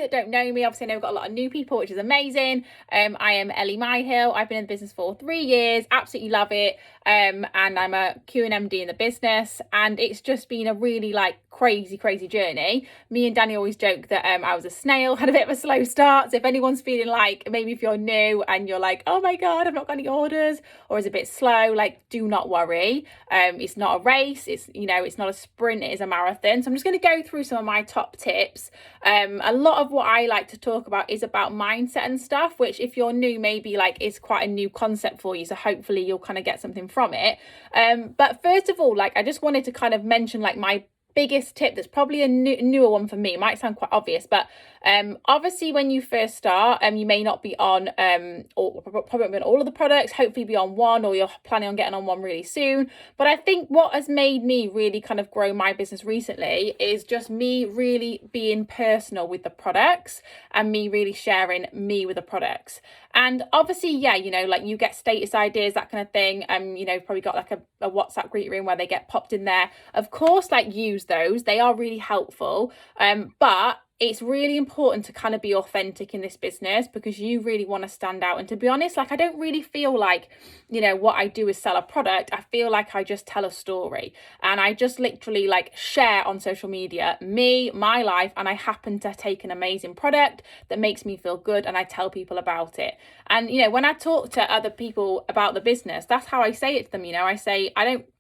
you that don't know me, obviously I know we've got a lot of new people, which is amazing. I am Ellie Myhill. I've been in the business for 3 years, absolutely love it. And I'm a Q&MD in the business, and it's just been a really like crazy journey. Me and Danny always joke that I was a snail, had a bit of a slow start. So if anyone's feeling like, maybe if you're new and you're like, oh my God, I've not got any orders, or is a bit slow, like, do not worry. It's not a race, it's not a sprint, it is a marathon. So I'm just going to go through some of my top tips. A lot of what I like to talk about is about mindset and stuff, which if you're new, maybe like is quite a new concept for you. So hopefully you'll kind of get something from it. But first of all, like, I just wanted to kind of mention like my biggest tip that's probably a newer one for me. It might sound quite obvious, but obviously when you first start, you may not be on probably on all of the products, hopefully be on one, or you're planning on getting on one really soon. But I think what has made me really kind of grow my business recently is just me really being personal with the products, and me really sharing me with the products. And obviously, yeah, like you get status ideas, that kind of thing. Probably got like a WhatsApp greet room where they get popped in there. Of course, like, use those. They are really helpful. But it's really important to kind of be authentic in this business, because you really want to stand out. And to be honest, like, I don't really feel like, what I do is sell a product. I feel like I just tell a story, and I just literally like share on social media me, my life, and I happen to take an amazing product that makes me feel good, and I tell people about it. And, when I talk to other people about the business, that's how I say it to them. I say,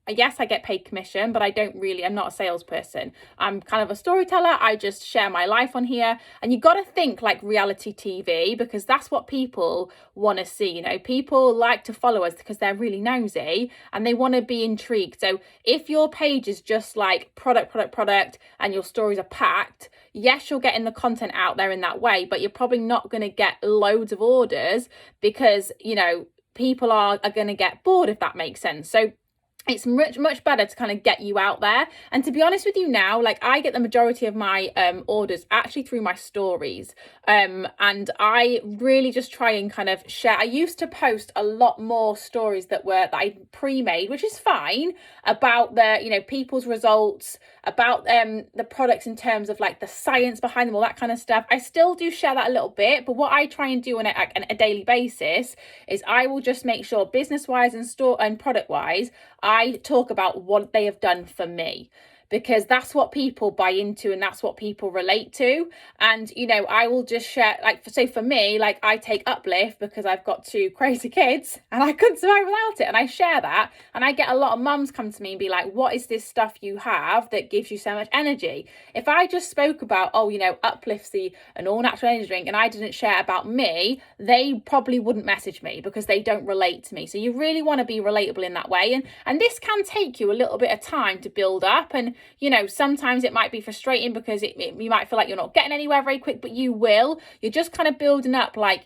yes, I get paid commission, but I'm not a salesperson. I'm kind of a storyteller. I just share my life on here. And you got to think like reality TV, because that's what people want to see. People like to follow us because they're really nosy and they want to be intrigued. So if your page is just like product, and your stories are packed, yes, you're getting the content out there in that way, but you're probably not going to get loads of orders, because, people are going to get bored, if that makes sense. So it's much better to kind of get you out there. And to be honest with you now, like, I get the majority of my orders actually through my stories, and I really just try and kind of share. I used to post a lot more stories that I pre-made, which is fine, about the people's results, about the products in terms of like the science behind them, all that kind of stuff. I still do share that a little bit, but what I try and do on a daily basis is I will just make sure, business wise and store and product wise, I talk about what they have done for me, because that's what people buy into and that's what people relate to. And, I will just share, like, so for me, like, I take Uplift because I've got 2 crazy kids and I couldn't survive without it. And I share that, and I get a lot of mums come to me and be like, what is this stuff you have that gives you so much energy? If I just spoke about, Uplift's an all natural energy drink, and I didn't share about me, they probably wouldn't message me because they don't relate to me. So you really want to be relatable in that way. And this can take you a little bit of time to build up. And sometimes it might be frustrating because you might feel like you're not getting anywhere very quick, but you will. You're just kind of building up, like,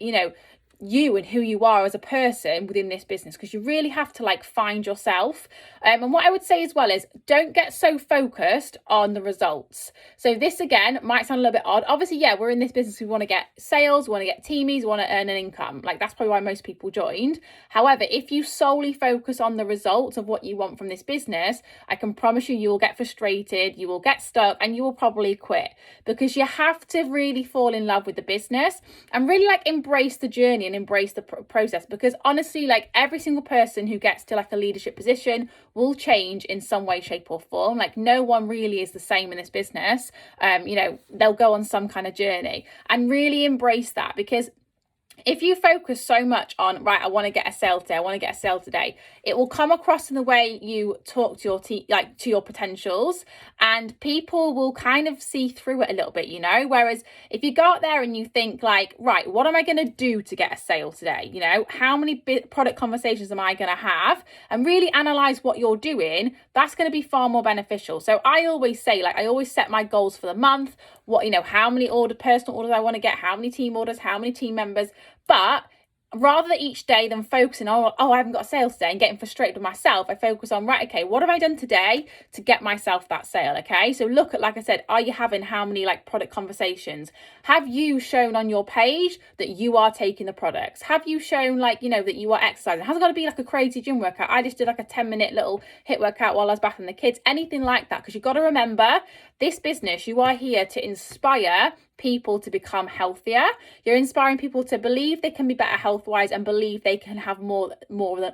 you and who you are as a person within this business, because you really have to like find yourself. And what I would say as well is, don't get so focused on the results. So this again might sound a little bit odd. Obviously, yeah, we're in this business, we want to get sales, we want to get teamies, we want to earn an income. Like, that's probably why most people joined. However, if you solely focus on the results of what you want from this business, I can promise you will get frustrated, you will get stuck, and you will probably quit, because you have to really fall in love with the business and really like embrace the journey and embrace the process. Because honestly, like, every single person who gets to like a leadership position will change in some way, shape or form. Like, no one really is the same in this business. They'll go on some kind of journey, and really embrace that. Because if you focus so much on, right, I want to get a sale today, I want to get a sale today, it will come across in the way you talk to your to your potentials, and people will kind of see through it a little bit, Whereas if you go out there and you think like, right, what am I going to do to get a sale today? How many product conversations am I going to have? And really analyze what you're doing. That's going to be far more beneficial. So I always say, like, I always set my goals for the month. What, how many personal orders I want to get, how many team orders, how many team members. But rather than each day than focusing on, I haven't got a sale today, and getting frustrated with myself, I focus on, right, okay, what have I done today to get myself that sale? Okay, so look at, like I said, are you having how many like product conversations? Have you shown on your page that you are taking the products? Have you shown like, that you are exercising? It hasn't got to be like a crazy gym workout. I just did like a 10-minute little HIIT workout while I was bathing the kids, anything like that. Because you've got to remember, this business, you are here to inspire people to become healthier. You're inspiring people to believe they can be better health-wise and believe they can have more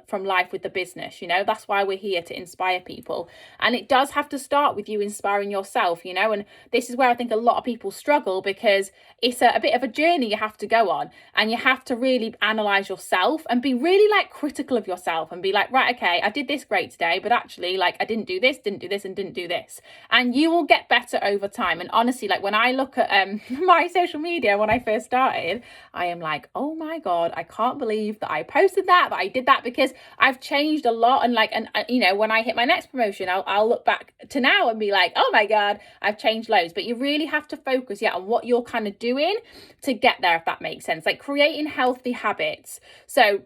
from life with the business. You know, that's why we're here, to inspire people. And it does have to start with you inspiring yourself, you know, and this is where I think a lot of people struggle, because it's a bit of a journey you have to go on, and you have to really analyze yourself and be really like critical of yourself and be like, right, okay, I did this great today, but actually like I didn't do this, and didn't do this. And you will get better over time. And honestly, like when I look at my social media when I first started, I am like, oh my God, I can't believe that I posted that I did that, because I've changed a lot. And like, and you know, when I hit my next promotion, I'll look back to now and be like, oh my God, I've changed loads. But you really have to focus, on what you're kind of doing to get there, if that makes sense, like creating healthy habits. So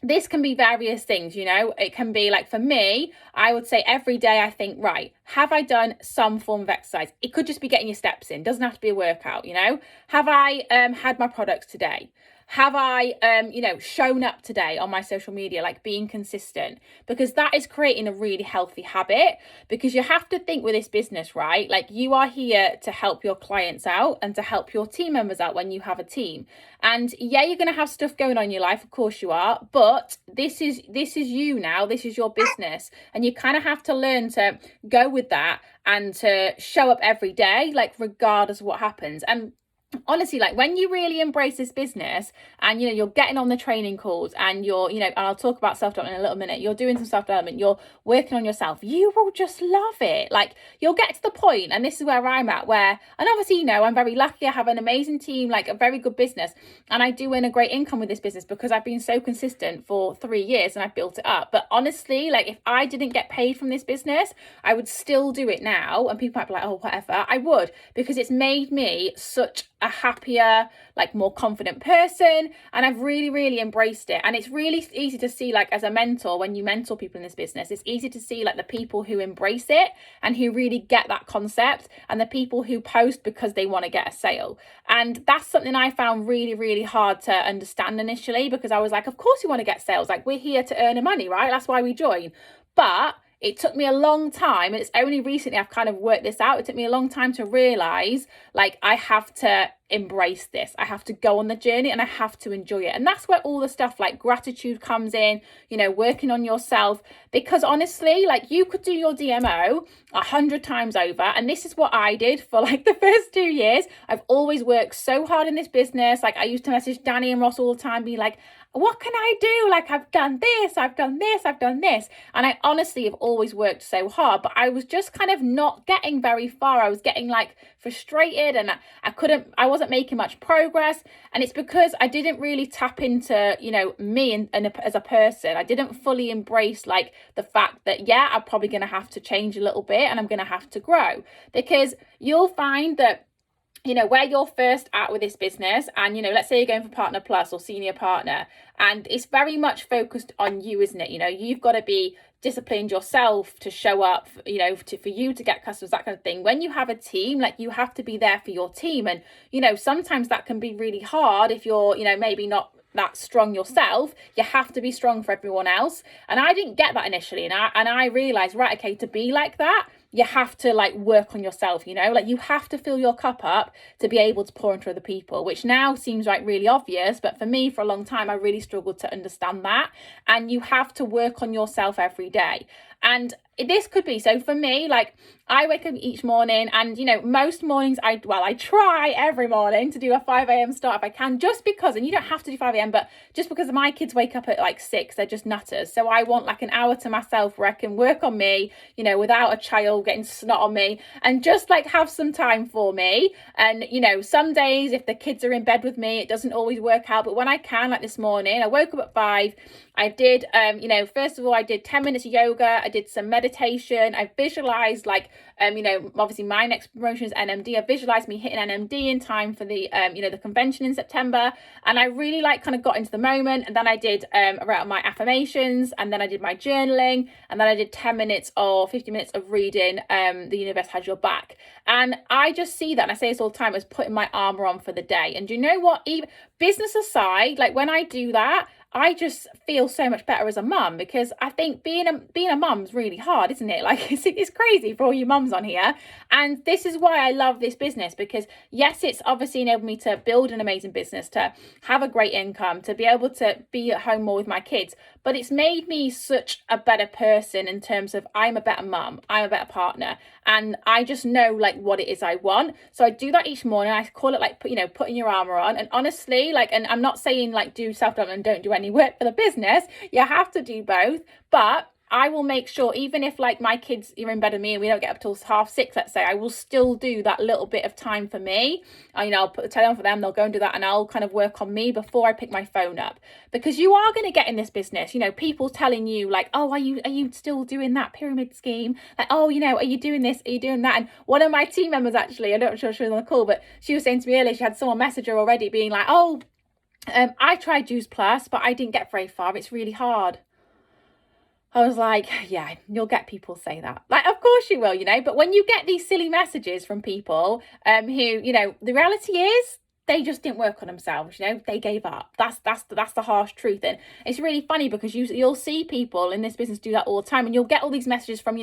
this can be various things, you know. It can be like, for me, I would say every day I think, right, have I done some form of exercise? It could just be getting your steps in, doesn't have to be a workout, you know. Have I had my products today? Have I, shown up today on my social media, like being consistent? Because that is creating a really healthy habit. Because you have to think with this business, right? Like, you are here to help your clients out and to help your team members out when you have a team. And yeah, you're going to have stuff going on in your life, of course you are, but this is you now. This is your business, and you kind of have to learn to go with that and to show up every day, like regardless of what happens. And honestly, like when you really embrace this business and, you're getting on the training calls and you're, and I'll talk about self-development in a little minute, you're doing some self-development, you're working on yourself, you will just love it. Like, you'll get to the point, and this is where I'm at, where, and obviously, I'm very lucky. I have an amazing team, like a very good business, and I do earn a great income with this business because I've been so consistent for 3 years and I've built it up. But honestly, like if I didn't get paid from this business, I would still do it now. And people might be like, oh, whatever. I would, because it's made me such a happier, like more confident person, and I've really, really embraced it. And it's really easy to see, like as a mentor, when you mentor people in this business, it's easy to see like the people who embrace it and who really get that concept, and the people who post because they want to get a sale. And that's something I found really, really hard to understand initially, because I was like, of course you want to get sales, like we're here to earn money, right? That's why we join. But it took me a long time, and it's only recently I've kind of worked this out. It took me a long time to realize, like, I have to embrace this. I have to go on the journey and I have to enjoy it. And that's where all the stuff like gratitude comes in, working on yourself. Because honestly, like, you could do your DMO 100 times over. And this is what I did for like the first 2 years. I've always worked so hard in this business. Like, I used to message Danny and Ross all the time, be like, what can I do? Like, I've done this, I've done this, I've done this. And I honestly have always worked so hard, but I was just kind of not getting very far. I was getting like frustrated, and I wasn't making much progress. And it's because I didn't really tap into, me and as a person. I didn't fully embrace like the fact that, yeah, I'm probably going to have to change a little bit and I'm going to have to grow. Because you'll find that, where you're first at with this business, and, let's say you're going for Partner Plus or Senior Partner, and it's very much focused on you, isn't it? You've got to be disciplined yourself to show up, for you to get customers, that kind of thing. When you have a team, like, you have to be there for your team. And, sometimes that can be really hard if you're, maybe not that strong yourself. You have to be strong for everyone else. And I didn't get that initially. And I realized, right, okay, to be like that, you have to like work on yourself, like you have to fill your cup up to be able to pour into other people, which now seems like really obvious. But for me, for a long time, I really struggled to understand that. And you have to work on yourself every day. And this could be, so for me, like, I wake up each morning, and most mornings I try every morning to do a 5 a.m. start if I can, just because, and you don't have to do 5 a.m., but just because my kids wake up at like 6, they're just nutters. So I want like an hour to myself where I can work on me, without a child getting snot on me, and just like have some time for me. And some days if the kids are in bed with me, it doesn't always work out, but when I can, like this morning, I woke up at 5. I did, first of all, I did 10 minutes of yoga. I did some meditation. I visualized like, obviously my next promotion is NMD. I visualized me hitting NMD in time for the, the convention in September. And I really like kind of got into the moment. And then I did around my affirmations, and then I did my journaling, and then I did 10 minutes or 50 minutes of reading The Universe Has Your Back. And I just see that, and I say this all the time, as putting my armor on for the day. And do you know what? Even business aside, like when I do that, I just feel so much better as a mum, because I think being a mum's really hard, isn't it? Like it's crazy for all you mums on here. And this is why I love this business, because yes, it's obviously enabled me to build an amazing business, to have a great income, to be able to be at home more with my kids, but it's made me such a better person in terms of I'm a better mum, I'm a better partner, and I just know like what it is I want. So I do that each morning. I call it like, putting your armor on. And honestly, like, and I'm not saying like do self-development and don't do any work for the business. You have to do both, but I will make sure, even if like my kids are in bed with me and we don't get up till 6:30, let's say, I will still do that little bit of time for me. I'll put the telly on for them, they'll go and do that, and I'll kind of work on me before I pick my phone up. Because you are going to get in this business, people telling you like, oh, are you still doing that pyramid scheme? Like, oh, are you doing this? Are you doing that? And one of my team members, actually, I'm not sure she was on the call, but she was saying to me earlier, she had someone message her already being like, oh, I tried Juice Plus, but I didn't get very far. It's really hard. I was like, yeah, you'll get people say that. Like, of course you will, but when you get these silly messages from people who, the reality is they just didn't work on themselves, they gave up. That's the harsh truth. And it's really funny because you'll see people in this business do that all the time, and you'll get all these messages from,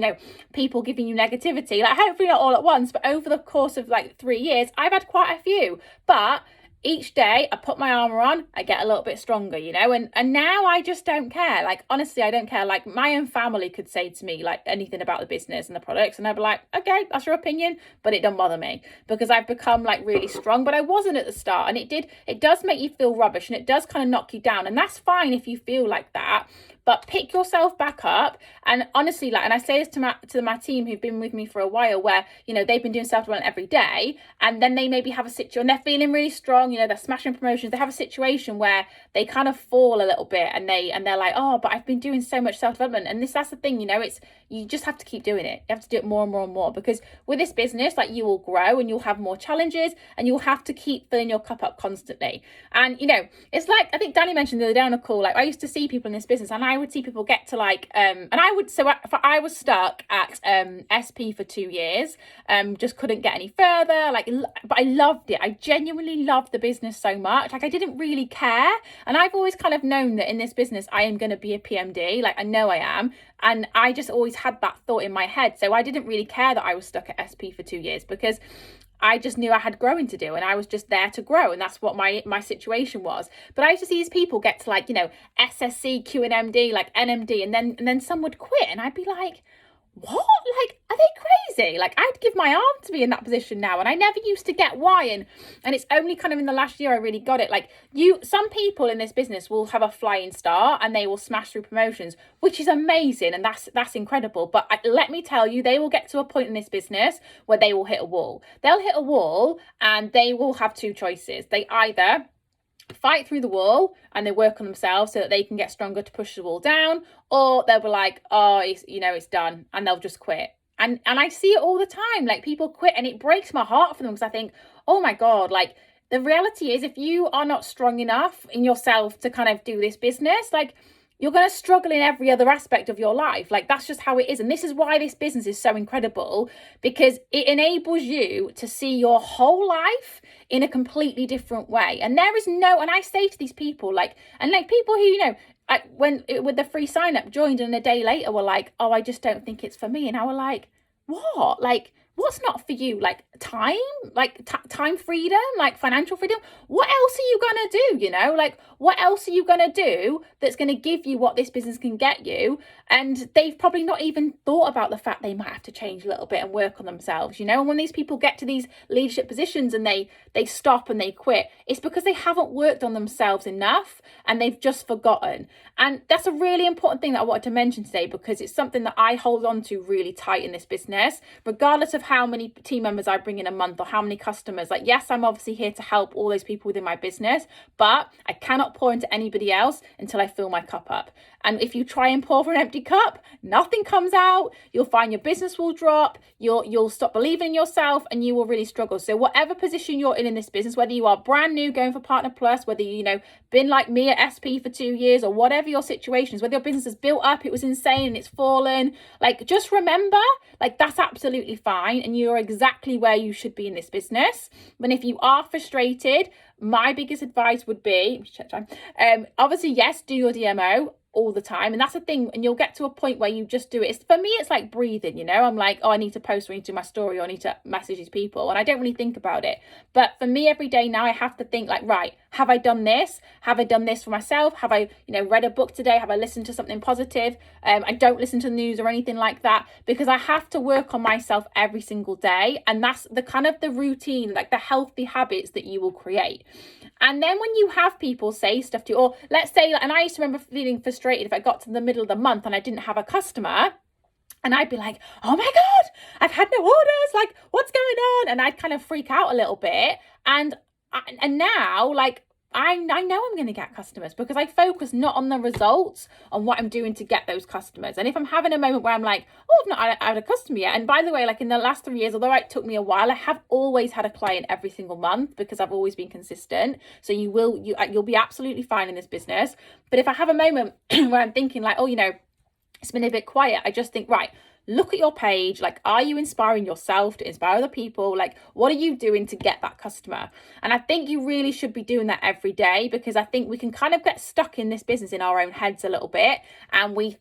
people giving you negativity, like hopefully not all at once, but over the course of like 3 years, I've had quite a few. But each day I put my armor on, I get a little bit stronger, and now I just don't care. Like, honestly, I don't care. Like, my own family could say to me like anything about the business and the products, and I'd be like, okay, that's your opinion, but it don't bother me, because I've become like really strong. But I wasn't at the start, and it does make you feel rubbish, and it does kind of knock you down, and that's fine if you feel like that. But pick yourself back up. And honestly, like, and I say this to my team who've been with me for a while, where, they've been doing self-development every day, and then they maybe have a situation, and they're feeling really strong, they're smashing promotions. They have a situation where they kind of fall a little bit, and they're like, oh, but I've been doing so much self-development. And that's the thing, you just have to keep doing it. You have to do it more and more and more, because with this business, like, you will grow and you'll have more challenges, and you'll have to keep filling your cup up constantly. And, it's like, I think Danny mentioned the other day on a call, like, I used to see people in this business, and I would see people get to like, and I was stuck at SP for 2 years, just couldn't get any further, like, but I loved it. I genuinely loved the business so much. Like, I didn't really care. And I've always kind of known that in this business, I am going to be a PMD. Like, I know I am. And I just always had that thought in my head. So I didn't really care that I was stuck at SP for 2 years, because I just knew I had growing to do, and I was just there to grow, and that's what my situation was. But I used to see these people get to like, SSC, QNMD, like NMD, and then some would quit, and I'd be like, what? Like, are they crazy? Like, I'd give my arm to be in that position now, and I never used to get why. And it's only kind of in the last year I really got it. Like, some people in this business will have a flying start and they will smash through promotions, which is amazing, and that's incredible. But let me tell you, they will get to a point in this business where they will hit a wall. They'll hit a wall, and they will have two choices. They either fight through the wall and they work on themselves so that they can get stronger to push the wall down, or they'll be like, oh, it's done, and they'll just quit. And I see it all the time, like, people quit, and it breaks my heart for them, because I think, oh my God, like, the reality is, if you are not strong enough in yourself to kind of do this business, like, you're going to struggle in every other aspect of your life. Like, that's just how it is. And this is why this business is so incredible, because it enables you to see your whole life in a completely different way. And there is and I say to these people, like, and like people who, with the free sign up joined, and a day later were like, oh, I just don't think it's for me. And I was like, what? Like, what's not for you? Like, time, like time freedom, like financial freedom. What else are you gonna do? Like, what else are you gonna do that's gonna give you what this business can get you? And they've probably not even thought about the fact they might have to change a little bit and work on themselves, And when these people get to these leadership positions and they stop and they quit, it's because they haven't worked on themselves enough, and they've just forgotten. And that's a really important thing that I wanted to mention today, because it's something that I hold on to really tight in this business, regardless of how many team members I bring in a month or how many customers. Like, yes, I'm obviously here to help all those people within my business, but I cannot pour into anybody else until I fill my cup up. And if you try and pour from an empty cup, nothing comes out. You'll find your business will drop. You'll stop believing in yourself, and you will really struggle. So whatever position you're in this business, whether you are brand new going for Partner Plus, whether been like me at SP for 2 years, or whatever your situation is, whether your business is built up, it was insane and it's fallen, like, just remember, like, that's absolutely fine. fine and you're exactly where you should be in this business. But if you are frustrated, my biggest advice would be, obviously, yes, do your DMO all the time, and that's the thing, and you'll get to a point where you just do it. For me, it's like breathing, you know. I'm like, oh, I need to post, or I need to do my story, or I need to message these people, and I don't really think about it. But for me, every day now I have to think like, right, have I done this? Have I done this for myself? Have I, read a book today? Have I listened to something positive? I don't listen to the news or anything like that, because I have to work on myself every single day, and that's the kind of the routine, like the healthy habits that you will create. And then when you have people say stuff to you, or let's say, and I used to remember feeling frustrated if I got to the middle of the month and I didn't have a customer, and I'd be like, oh my God, I've had no orders, like what's going on? And I'd kind of freak out a little bit. And now, like, I know I'm going to get customers because I focus not on the results, on what I'm doing to get those customers. And if I'm having a moment where I'm like, oh, I've not had a customer yet. And by the way, like in the last 3 years, although it took me a while, I have always had a client every single month because I've always been consistent. So you'll be absolutely fine in this business. But if I have a moment where I'm thinking like, oh, it's been a bit quiet, I just think, right, look at your page. Like, are you inspiring yourself to inspire other people? Like, what are you doing to get that customer? And I think you really should be doing that every day, because I think we can kind of get stuck in this business in our own heads a little bit. And we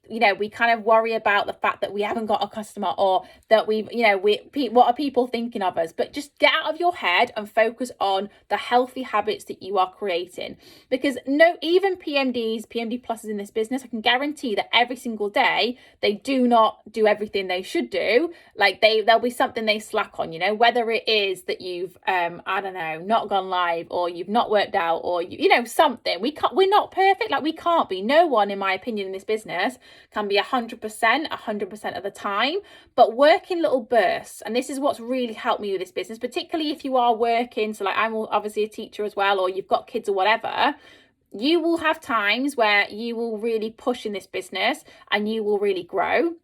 kind of worry about the fact that we haven't got a customer, or that what are people thinking of us? But just get out of your head and focus on the healthy habits that you are creating. Because even PMDs, PMD pluses in this business, I can guarantee that every single day, they do not do everything they should do. Like there'll be something they slack on, whether it is that you've not gone live, or you've not worked out, or something. We're not perfect. Like, we can't be. No one, in my opinion, in this business can be 100% of the time, but work in little bursts. And this is what's really helped me with this business, particularly if you are working. So like, I'm obviously a teacher as well, or you've got kids or whatever. You will have times where you will really push in this business and you will really grow.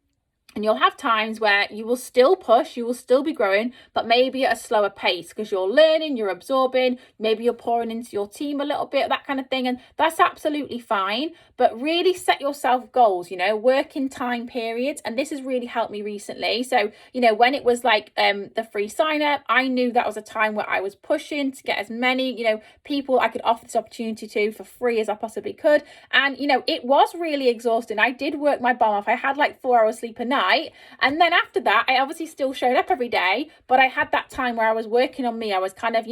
And you'll have times where you will still push, you will still be growing, but maybe at a slower pace, because you're learning, you're absorbing, maybe you're pouring into your team a little bit, that kind of thing. And that's absolutely fine. But really set yourself goals, work in time periods. And this has really helped me recently. So, when it was like the free sign up, I knew that was a time where I was pushing to get as many, people I could offer this opportunity to for free as I possibly could. And, it was really exhausting. I did work my bum off. I had like 4 hours sleep a night. And then after that, I obviously still showed up every day, but I had that time where I was working on me. I was kind of,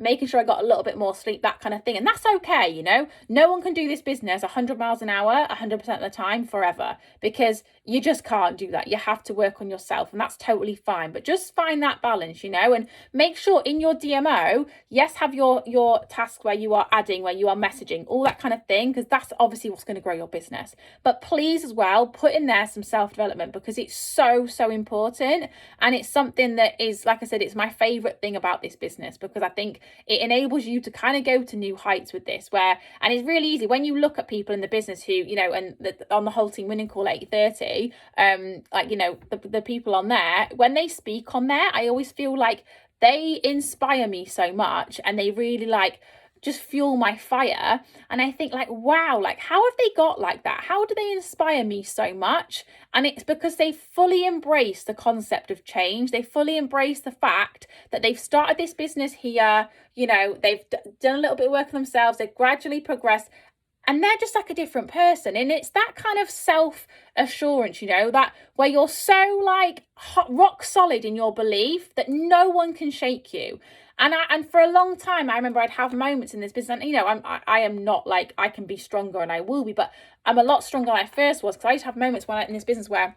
making sure I got a little bit more sleep, that kind of thing. And that's okay. No one can do this business 100 miles an hour, 100% of the time forever, because you just can't do that. You have to work on yourself, and that's totally fine. But just find that balance, and make sure in your DMO, yes, have your task where you are adding, where you are messaging, all that kind of thing, because that's obviously what's going to grow your business. But please as well, put in there some self-development, because it's so important. And it's something that is, like I said, it's my favorite thing about this business, because I think it enables you to kind of go to new heights with this, and it's really easy when you look at people in the business who, on the whole team winning call 80/30, the people on there, when they speak on there, I always feel like they inspire me so much, and they really just fuel my fire. And I think wow, how have they got like that? How do they inspire me so much? And it's because they fully embrace the concept of change. They fully embrace the fact that they've started this business here, they've done a little bit of work on themselves, they've gradually progressed, and they're just like a different person. And it's that kind of self-assurance, that where you're so rock solid in your belief that no one can shake you. And for a long time, I remember I'd have moments in this business, and I am not I can be stronger, and I will be, but I'm a lot stronger than I first was, because I used to have moments in this business where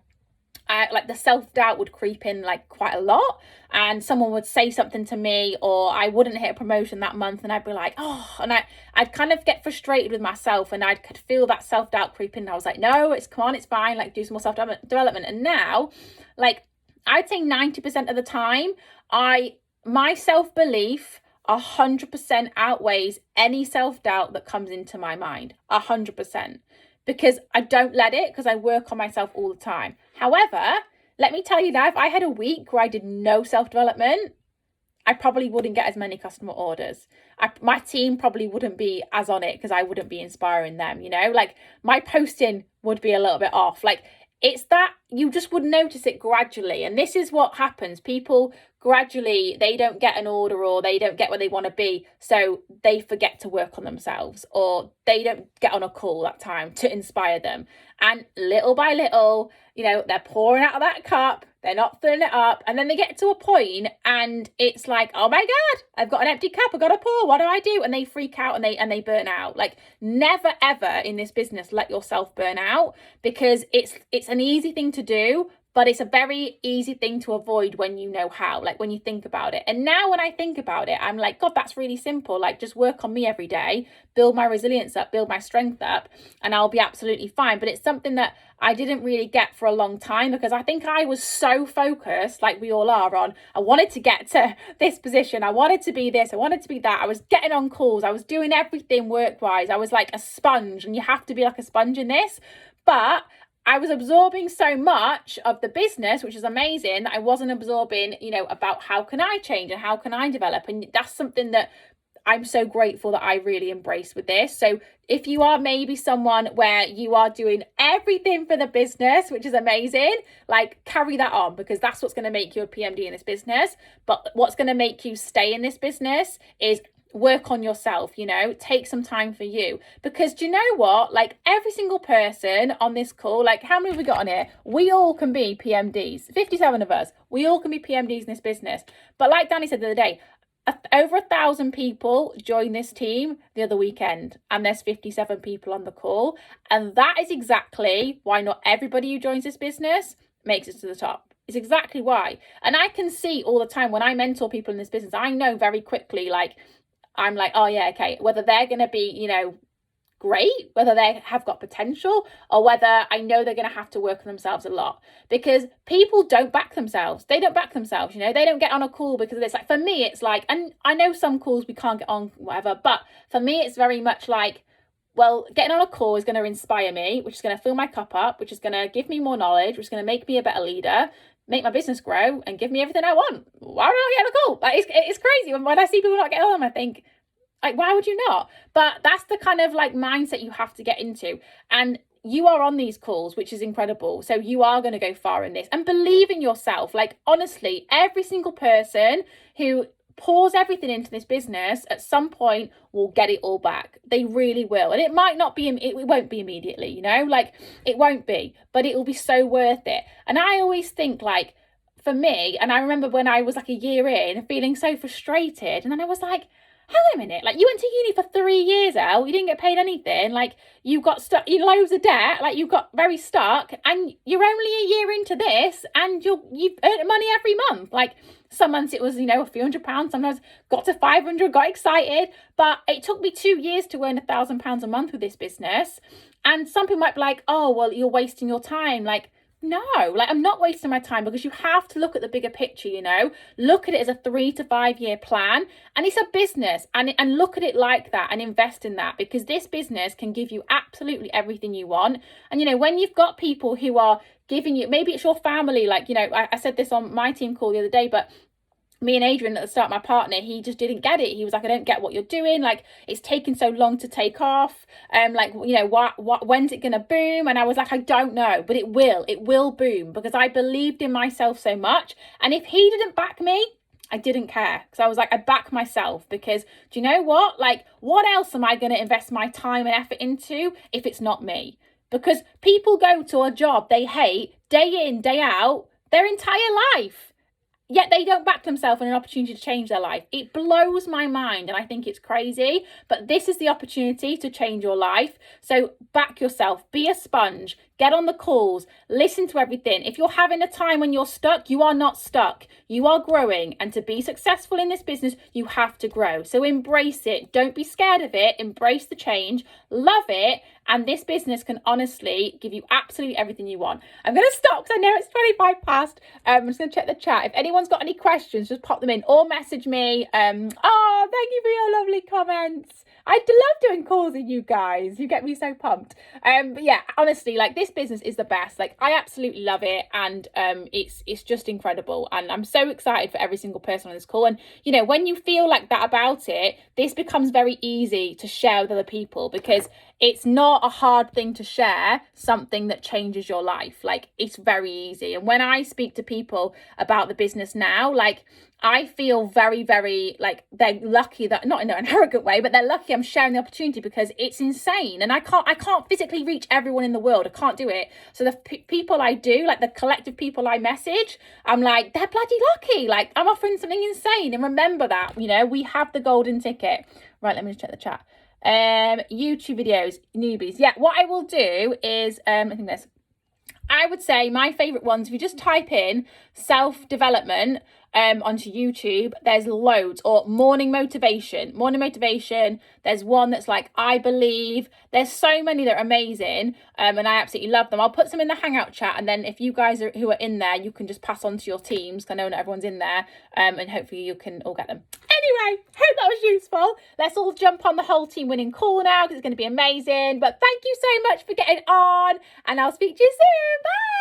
the self-doubt would creep in quite a lot, and someone would say something to me, or I wouldn't hit a promotion that month, and I'd be like, oh, and I'd kind of get frustrated with myself, and I could feel that self-doubt creep in, and I was like, no, it's fine, do some more self-development. And now, I'd say 90% of the time, my self-belief 100% outweighs any self-doubt that comes into my mind, 100%, because I don't let it, because I work on myself all the time. However, let me tell you now, if I had a week where I did no self-development, I probably wouldn't get as many customer orders. My team probably wouldn't be as on it, because I wouldn't be inspiring them, my posting would be a little bit off. it's that you just would notice it gradually. And this is what happens. People gradually, they don't get an order or they don't get where they want to be. So they forget to work on themselves, or they don't get on a call that time to inspire them. And little by little, they're pouring out of that cup. They're not filling it up. And then they get to a point and it's like, oh my God, I've got an empty cup. I've got to pour. What do I do? And they freak out and they burn out. Like, never, ever in this business, let yourself burn out, because it's an easy thing to do, but it's a very easy thing to avoid when you know how, like when you think about it. And now when I think about it, I'm like, God, that's really simple. Like, just work on me every day, build my resilience up, build my strength up, and I'll be absolutely fine. But it's something that I didn't really get for a long time, because I think I was so focused, like we all are, on I wanted to get to this position. I wanted to be this. I wanted to be that. I was getting on calls. I was doing everything work-wise. I was like a sponge, and you have to be like a sponge in this. But I was absorbing so much of the business, which is amazing, that I wasn't absorbing, about how can I change and how can I develop. And that's something that I'm so grateful that I really embraced with this. So if you are maybe someone where you are doing everything for the business, which is amazing, like, carry that on, because that's what's going to make you a PMD in this business. But what's going to make you stay in this business is work on yourself, take some time for you. Because do you know what? Like, every single person on this call, like, how many have we got on here? We all can be PMDs, 57 of us. We all can be PMDs in this business. But like Danny said the other day, over 1,000 people joined this team the other weekend, and there's 57 people on the call. And that is exactly why not everybody who joins this business makes it to the top. It's exactly why. And I can see all the time when I mentor people in this business, I know very quickly, like, I'm like, oh yeah, okay, whether they're going to be, great, whether they have got potential, or whether I know they're going to have to work on themselves a lot. Because people don't back themselves. They don't back themselves, they don't get on a call because of this. Like, for me, it's like, and I know some calls we can't get on, whatever, but for me, it's very much like, well, getting on a call is going to inspire me, which is going to fill my cup up, which is going to give me more knowledge, which is going to make me a better leader, make my business grow, and give me everything I want. Why would I get on a call? Like, it's crazy. When I see people not getting on, I think, like, why would you not? But that's the kind of like mindset you have to get into. And you are on these calls, which is incredible. So you are going to go far in this, and believe in yourself. Like, honestly, every single person who pours everything into this business at some point will get it all back. They really will. And it might not be, it won't be immediately, like, it won't be, but it will be so worth it. And I always think, like, for me, and I remember when I was like a year in, feeling so frustrated, and then I was like, hang on a minute, like, you went to uni for 3 years, Elle, you didn't get paid anything, like, you got stuck in loads of debt, like, you got very stuck, and you're only a year into this, and you've earned money every month. Like, some months it was, a few £100, sometimes got to 500, got excited, but it took me 2 years to earn £1,000 a month with this business. And some people might be like, oh, well, you're wasting your time. Like, no, like, I'm not wasting my time, because you have to look at the bigger picture, look at it as a 3 to 5 year plan, and it's a business, and look at it like that and invest in that, because this business can give you absolutely everything you want. And, when you've got people who are giving you, maybe it's your family, like, I said this on my team call the other day, but me and Adrian at the start, my partner, he just didn't get it. He was like, I don't get what you're doing. Like, it's taken so long to take off. Like, when's it going to boom? And I was like, I don't know, but it will boom, because I believed in myself so much. And if he didn't back me, I didn't care, because I was like, I back myself, because do you know what? Like, what else am I going to invest my time and effort into if it's not me? Because people go to a job they hate day in, day out, their entire life, yet they don't back themselves in an opportunity to change their life. It blows my mind, and I think it's crazy, but this is the opportunity to change your life. So back yourself, be a sponge, get on the calls, listen to everything. If you're having a time when you're stuck, you are not stuck. You are growing, and to be successful in this business, you have to grow. So embrace it. Don't be scared of it. Embrace the change. Love it. And this business can honestly give you absolutely everything you want. I'm going to stop because I know it's 25 past. I'm just going to check the chat. If anyone's got any questions, just pop them in or message me. Oh, thank you for your lovely comments. I love doing calls with you guys. You get me so pumped. But yeah, honestly, like, this business is the best. Like, I absolutely love it, and it's just incredible. And I'm so excited for every single person on this call. And when you feel like that about it, this becomes very easy to share with other people, because it's not a hard thing to share something that changes your life. Like, it's very easy. And when I speak to people about the business now, like, I feel very, very like they're lucky, that not in an arrogant way, but they're lucky I'm sharing the opportunity, because it's insane. And I can't physically reach everyone in the world. I can't do it. So the people I do, like the collective people I message, I'm like, they're bloody lucky. Like, I'm offering something insane. And remember that, you know, we have the golden ticket. Right, let me just check the chat. YouTube videos, newbies. Yeah, what I will do is, I would say my favorite ones, if you just type in self-development onto YouTube, there's loads. Or morning motivation. There's one that's like, I believe. There's so many that are amazing, and I absolutely love them. I'll put some in the Hangout chat, and then if you guys who are in there, you can just pass on to your teams, because I know not everyone's in there, and hopefully you can all get them. Anyway, hope that was useful. Let's all jump on the whole team winning call now, because it's going to be amazing. But thank you so much for getting on, and I'll speak to you soon. Bye.